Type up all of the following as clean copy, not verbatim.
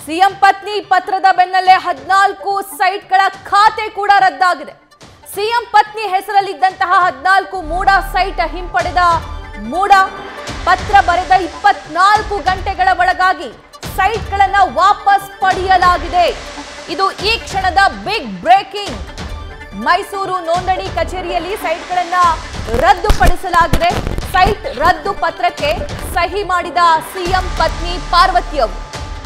CM ಪತ್ನಿ ಪತ್ರದ ಬೆನ್ನಲ್ಲೇ 14 ಸೈಟ್ಗಳ ಖಾತೆ ಕೂಡ ರದ್ದಾಗಿದೆ. ಸಿಎಂ ಪತ್ನಿ ಹೆಸರಲ್ಲಿದ್ದಂತಹ 14 ಮೂಡಾ ಸೈಟ್ ಹಿಂಪಡೆದ ಮೂಡಾ ಪತ್ರ ಬರೆದ 24 ಗಂಟೆಗಳ ಒಳಗಾಗಿ ಸೈಟ್ಗಳನ್ನ ವಾಪಸ್ ಪಡೆಯಲಾಗಿದೆ. ಇದು ಈ ಕ್ಷಣದ ಬಿಗ್ ಬ್ರೇಕಿಂಗ್. ಮೈಸೂರು ನೋಂದಣಿ ಕಚೇರಿಯಲ್ಲಿ ಸೈಟ್ಗಳನ್ನ ರದ್ದುಪಡಿಸಲಾಗಿದೆ. ಸೈಟ್ ರದ್ದು ಪತ್ರಕ್ಕೆ ಸಹಿ ಮಾಡಿದ ಸಿಎಂ ಪತ್ನಿ ಪಾರ್ವತಿ ಅವರು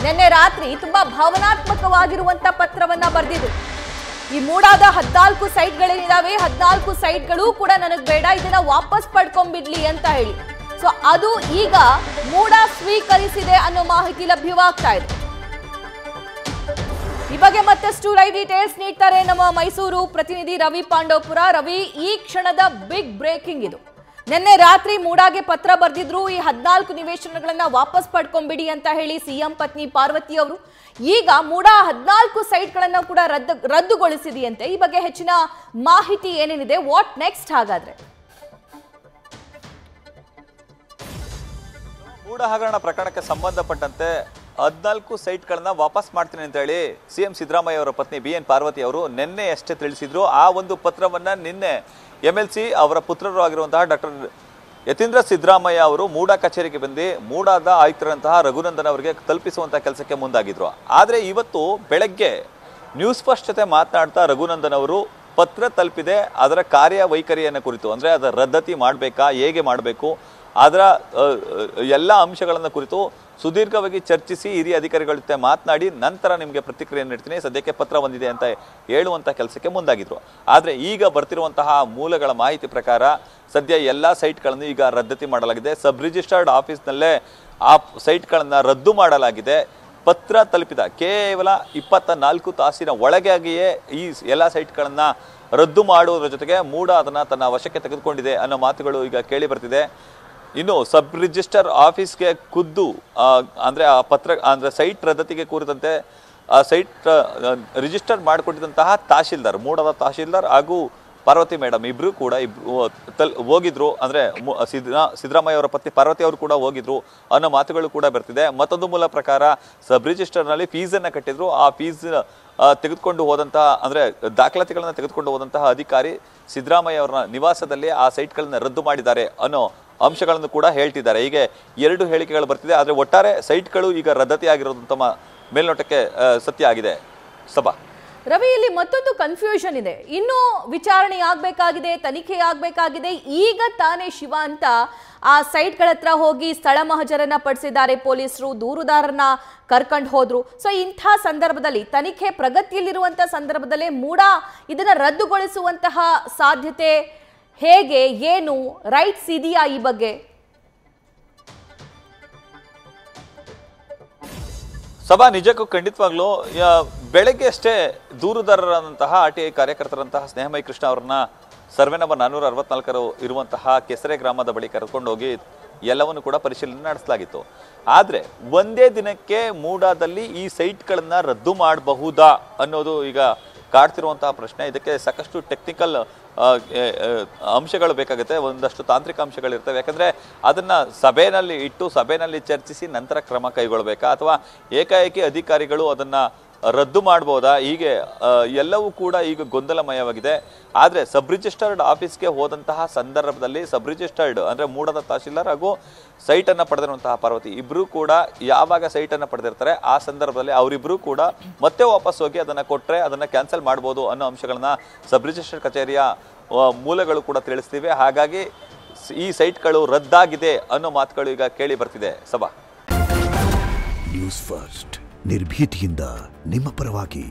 ನಿನ್ನೆ ರಾತ್ರಿ ತುಂಬಾ ಭಾವನಾತ್ಮಕವಾಗಿರುವಂತ ಪತ್ರವನ್ನ ಬರೆದಿದ್ರು. ಈ ಮೂಡಾದ 14 ಸೈಟ್ಗಳೇನಿದಾವೆ 14 ಸೈಟ್ಗಳು ಕೂಡ ನನಗೆ ಬೇಡ, ಇದನ್ನ ವಾಪಸ್ ಪಡ್ಕೊಂಡ್ಬಿಡ್ಲಿ ಅಂತ ಹೇಳಿ. ಸೊ ಅದು ಈಗ ಮೂಡಾ ಸ್ವೀಕರಿಸಿದೆ ಅನ್ನೋ ಮಾಹಿತಿ ಲಭ್ಯವಾಗ್ತಾ ಇದೆ. ಈ ಬಗ್ಗೆ ಮತ್ತಷ್ಟು ಲೈವ್ ಡೀಟೇಲ್ಸ್ ನೀಡ್ತಾರೆ ನಮ್ಮ ಮೈಸೂರು ಪ್ರತಿನಿಧಿ ರವಿ ಪಾಂಡವಪುರ. ರವಿ, ಈ ಕ್ಷಣದ ಬಿಗ್ ಬ್ರೇಕಿಂಗ್ ಇದು. ನಿನ್ನೆ ರಾತ್ರಿ ಮೂಡಾಗೆ ಪತ್ರ ಬರೆದಿದ್ರು, ಈ 14 ನಿವೇಶನಗಳನ್ನ ವಾಪಸ್ ಪಡ್ಕೊಂಡ್ಬಿಡಿ ಅಂತ ಹೇಳಿ ಸಿಎಂ ಪತ್ನಿ ಪಾರ್ವತಿ ಅವರು. ಈಗ ಮೂಡಾ 14 ಸೈಟ್ಗಳನ್ನ ಕೂಡ ರದ್ದುಗೊಳಿಸಿದೆಯಂತೆ. ಈ ಬಗ್ಗೆ ಹೆಚ್ಚಿನ ಮಾಹಿತಿ ಏನೇನಿದೆ, ವಾಟ್ ನೆಕ್ಸ್ಟ್? ಹಾಗಾದ್ರೆ ಮೂಡಾ ಹಗರಣ ಪ್ರಕರಣಕ್ಕೆ ಸಂಬಂಧಪಟ್ಟಂತೆ 14 ಸೈಟ್ಗಳನ್ನ ವಾಪಸ್ ಮಾಡ್ತೀನಿ ಅಂತ ಹೇಳಿ ಸಿಎಂ ಸಿದ್ದರಾಮಯ್ಯ ಅವರ ಪತ್ನಿ BN ಪಾರ್ವತಿ ಅವರು ನಿನ್ನೆ ಅಷ್ಟೇ ತಿಳಿಸಿದ್ರು. ಆ ಒಂದು ಪತ್ರವನ್ನ ನಿನ್ನೆ MLC ಅವರ ಪುತ್ರರು ಆಗಿರುವಂತಹ ಡಾಕ್ಟರ್ ಯತೀಂದ್ರ ಸಿದ್ದರಾಮಯ್ಯ ಅವರು ಮೂಡಾ ಕಚೇರಿಗೆ ಬಂದು ಮೂಡಾದ ಆಯುಕ್ತರಂತಹ ರಘುನಂದನ್ ಅವರಿಗೆ ತಲುಪಿಸುವಂತಹ ಕೆಲಸಕ್ಕೆ ಮುಂದಾಗಿದ್ರು. ಆದರೆ ಇವತ್ತು ಬೆಳಗ್ಗೆ ನ್ಯೂಸ್ ಫಸ್ಟ್ ಜೊತೆ ಮಾತನಾಡ್ತಾ ರಘುನಂದನ್ ಅವರು ಪತ್ರ ತಲುಪಿದೆ, ಅದರ ಕಾರ್ಯವೈಖರಿಯನ್ನು ಕುರಿತು, ಅಂದರೆ ಅದರ ರದ್ದತಿ ಮಾಡಬೇಕಾ, ಹೇಗೆ ಮಾಡಬೇಕು, ಅದರ ಎಲ್ಲ ಅಂಶಗಳನ್ನು ಕುರಿತು ಸುದೀರ್ಘವಾಗಿ ಚರ್ಚಿಸಿ ಹಿರಿಯ ಅಧಿಕಾರಿಗಳ ಜೊತೆ ಮಾತನಾಡಿ ನಂತರ ನಿಮಗೆ ಪ್ರತಿಕ್ರಿಯೆ ನೀಡ್ತೀನಿ, ಸದ್ಯಕ್ಕೆ ಪತ್ರ ಬಂದಿದೆ ಅಂತ ಹೇಳುವಂಥ ಕೆಲಸಕ್ಕೆ ಮುಂದಾಗಿದ್ರು. ಆದರೆ ಈಗ ಬರ್ತಿರುವಂತಹ ಮೂಲಗಳ ಮಾಹಿತಿ ಪ್ರಕಾರ ಸದ್ಯ ಎಲ್ಲ ಸೈಟ್ಗಳನ್ನು ಈಗ ರದ್ದತಿ ಮಾಡಲಾಗಿದೆ. ಸಬ್ ರಿಜಿಸ್ಟರ್ಡ್ ಆಫೀಸ್ನಲ್ಲೇ ಆ ಸೈಟ್ಗಳನ್ನು ರದ್ದು ಮಾಡಲಾಗಿದೆ. ಪತ್ರ ತಲುಪಿದ ಕೇವಲ 24 ತಾಸಿನ ಒಳಗಾಗಿಯೇ ಈ ಎಲ್ಲ ಸೈಟ್ಗಳನ್ನು ರದ್ದು ಮಾಡುವುದರ ಜೊತೆಗೆ ಮೂಡಾ ಅದನ್ನು ತನ್ನ ವಶಕ್ಕೆ ತೆಗೆದುಕೊಂಡಿದೆ ಅನ್ನೋ ಮಾತುಗಳು ಈಗ ಕೇಳಿ ಬರ್ತಿದೆ. ಇನ್ನು ಸಬ್ ರಿಜಿಸ್ಟರ್ ಆಫೀಸ್ಗೆ ಖುದ್ದು ಅಂದರೆ ಆ ಪತ್ರ ಅಂದರೆ ಸೈಟ್ ರದ್ದತಿಗೆ ಕುರಿತಂತೆ ಸೈಟ್ ರಿಜಿಸ್ಟರ್ ಮಾಡಿಕೊಟ್ಟಿದ್ದಂತಹ ತಹಶೀಲ್ದಾರ್, ಮೂಡಾದ ತಹಶೀಲ್ದಾರ್ ಹಾಗೂ ಪಾರ್ವತಿ ಮೇಡಮ್ ಇಬ್ಬರು ಕೂಡ ಹೋಗಿದ್ರು. ಅಂದರೆ ಸಿದ್ದರಾಮಯ್ಯ ಅವರ ಪತ್ನಿ ಪಾರ್ವತಿ ಅವರು ಕೂಡ ಹೋಗಿದ್ರು ಅನ್ನೋ ಮಾತುಗಳು ಕೂಡ ಬರ್ತಿದೆ. ಮತ್ತೊಂದು ಮೂಲ ಪ್ರಕಾರ ಸಬ್ ರಿಜಿಸ್ಟರ್ನಲ್ಲಿ ಫೀಸನ್ನು ಕಟ್ಟಿದ್ರು. ಆ ಫೀಸ್ ತೆಗೆದುಕೊಂಡು ಹೋದಂತಹ ಅಂದರೆ ದಾಖಲಾತಿಗಳನ್ನು ತೆಗೆದುಕೊಂಡು ಹೋದಂತಹ ಅಧಿಕಾರಿ ಸಿದ್ದರಾಮಯ್ಯ ಅವರ ನಿವಾಸದಲ್ಲಿ ಆ ಸೈಟ್ಗಳನ್ನ ರದ್ದು ಮಾಡಿದ್ದಾರೆ ಅನ್ನೋ ಅಂಶಗಳನ್ನು ಕೂಡ ಹೇಳ್ತಿದ್ದಾರೆ. ಹೀಗೆ 2 ಹೇಳಿಕೆಗಳು ಬರ್ತಿದೆ. ಆದರೆ ಒಟ್ಟಾರೆ ಸೈಟ್ಗಳು ಈಗ ರದ್ದತಿ ಆಗಿರೋದು ತಮ್ಮ ಮೇಲ್ನೋಟಕ್ಕೆ ಸತ್ಯ ಆಗಿದೆ. ಸಭಾ ರವಿ, ಇಲ್ಲಿ ಮತ್ತೊಂದು ಕನ್ಫ್ಯೂಷನ್ ಇದೆ. ಇನ್ನೂ ವಿಚಾರಣೆ ಆಗ್ಬೇಕಾಗಿದೆ, ತನಿಖೆ ಆಗ್ಬೇಕಾಗಿದೆ. ಈಗ ತಾನೇ ಶಿವ ಅಂತ ಆ ಸೈಟ್ಗಳ ಹತ್ರ ಹೋಗಿ ಸ್ಥಳ ಮಹಜರನ್ನ ಪಡಿಸಿದ್ದಾರೆ ಪೊಲೀಸರು, ದೂರುದಾರರನ್ನ ಕರ್ಕೊಂಡು ಹೋದ್ರು. ಸೊ ಇಂಥ ಸಂದರ್ಭದಲ್ಲಿ ತನಿಖೆ ಪ್ರಗತಿಯಲ್ಲಿರುವಂಥ ಸಂದರ್ಭದಲ್ಲೇ ಮೂಡಾ ಇದನ್ನ ರದ್ದುಗೊಳಿಸುವಂತಹ ಸಾಧ್ಯತೆ ಹೇಗೆ, ಏನು ರೈಟ್ಸ್ ಇದೆಯಾ ಈ ಬಗ್ಗೆ? ಸಭಾ ನಿಜಕ್ಕೂ ಖಂಡಿತವಾಗ್ಲೂ ಬೆಳಗ್ಗೆ ಅಷ್ಟೇ ದೂರುದಾರರಂತಹ RTI ಕಾರ್ಯಕರ್ತರಂತಹ ಸ್ನೇಹಮಯಿ ಕೃಷ್ಣ ಅವರನ್ನ ಸರ್ವೆ ನಂಬರ್ 464 ಇರುವಂತಹ ಕೆಸರೆ ಗ್ರಾಮದ ಬಳಿ ಕರ್ಕೊಂಡು ಹೋಗಿ ಎಲ್ಲವನ್ನು ಕೂಡ ಪರಿಶೀಲನೆ ನಡೆಸಲಾಗಿತ್ತು. ಆದರೆ ಒಂದೇ ದಿನಕ್ಕೆ ಮೂಡಾದಲ್ಲಿ ಈ ಸೈಟ್ಗಳನ್ನ ರದ್ದು ಮಾಡಬಹುದಾ ಅನ್ನೋದು ಈಗ ಕಾಡ್ತಿರುವಂತಹ ಪ್ರಶ್ನೆ. ಇದಕ್ಕೆ ಸಾಕಷ್ಟು ಟೆಕ್ನಿಕಲ್ ಅಂಶಗಳು ಬೇಕಾಗುತ್ತೆ, ಒಂದಷ್ಟು ತಾಂತ್ರಿಕ ಅಂಶಗಳಿರ್ತವೆ. ಯಾಕಂದರೆ ಅದನ್ನು ಸಭೆಯಲ್ಲಿ ಇಟ್ಟು ಸಭೆಯಲ್ಲಿ ಚರ್ಚಿಸಿ ನಂತರ ಕ್ರಮ ಕೈಗೊಳ್ಳಬೇಕಾ ಅಥವಾ ಏಕಾಏಕಿ ಅಧಿಕಾರಿಗಳು ಅದನ್ನು ರದ್ದು ಮಾಡ್ಬೋದಾ, ಹೀಗೆ ಎಲ್ಲವೂ ಕೂಡ ಈಗ ಗೊಂದಲಮಯವಾಗಿದೆ. ಆದರೆ ಸಬ್ ರಿಜಿಸ್ಟರ್ಡ್ ಆಫೀಸ್ಗೆ ಹೋದಂತಹ ಸಂದರ್ಭದಲ್ಲಿ ಸಬ್ ರಿಜಿಸ್ಟರ್ಡ್ ಅಂದರೆ ಮೂಡಾದ ತಹಶೀಲ್ದಾರ್ ಹಾಗೂ ಸೈಟನ್ನು ಪಡೆದಿರುವಂತಹ ಪಾರ್ವತಿ ಇಬ್ಬರೂ ಕೂಡ ಯಾವಾಗ ಸೈಟನ್ನು ಪಡೆದಿರ್ತಾರೆ ಆ ಸಂದರ್ಭದಲ್ಲಿ ಅವರಿಬ್ಬರೂ ಕೂಡ ಮತ್ತೆ ವಾಪಸ್ ಹೋಗಿ ಅದನ್ನು ಕೊಟ್ಟರೆ ಅದನ್ನು ಕ್ಯಾನ್ಸಲ್ ಮಾಡ್ಬೋದು ಅನ್ನೋ ಅಂಶಗಳನ್ನ ಸಬ್ ರಿಜಿಸ್ಟರ್ಡ್ ಕಚೇರಿಯ ಮೂಲಗಳು ಕೂಡ ತಿಳಿಸ್ತಿವೆ. ಹಾಗಾಗಿ ಈ ಸೈಟ್ಗಳು ರದ್ದಾಗಿದೆ ಅನ್ನೋ ಮಾತುಗಳು ಈಗ ಕೇಳಿ ಬರ್ತಿದೆ. ಸಭಾ ನ್ಯೂಸ್ ಫಸ್ಟ್ ನಿರ್ಭೀತಿಯಿಂದ ನಿಮ್ಮ ಪರವಾಗಿ.